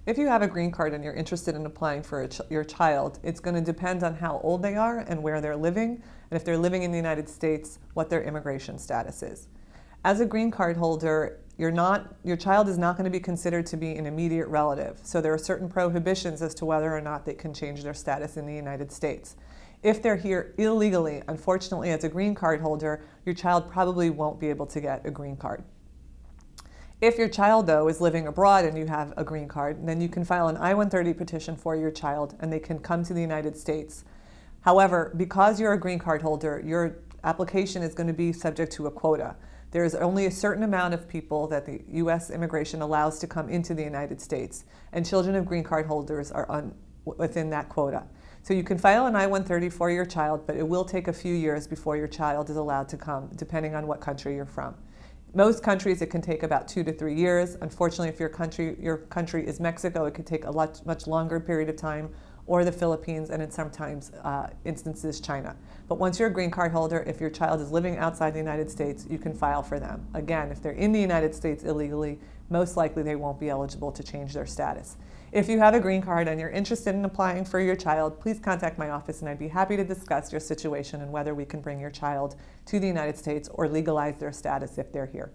If you have a green card and you're interested in applying for your child, it's going to depend on how old they are and where they're living, and if they're living in the United States, what their immigration status is. As a green card holder, your child is not going to be considered to be an immediate relative, so there are certain prohibitions as to whether or not they can change their status in the United States. If they're here illegally, unfortunately, as a green card holder, your child probably won't be able to get a green card. If your child, though, is living abroad and you have a green card, then you can file an I-130 petition for your child and they can come to the United States. However, because you're a green card holder, your application is going to be subject to a quota. There is only a certain amount of people that the U.S. immigration allows to come into the United States, and children of green card holders are within that quota. So you can file an I-130 for your child, but it will take a few years before your child is allowed to come, depending on what country you're from. Most countries, it can take about 2 to 3 years. Unfortunately, if your country is Mexico, it could take a much longer period of time, or the Philippines, and in sometimes instances, China. But once you're a green card holder, if your child is living outside the United States, you can file for them. Again, if they're in the United States illegally, most likely they won't be eligible to change their status. If you have a green card and you're interested in applying for your child, please contact my office and I'd be happy to discuss your situation and whether we can bring your child to the United States or legalize their status if they're here.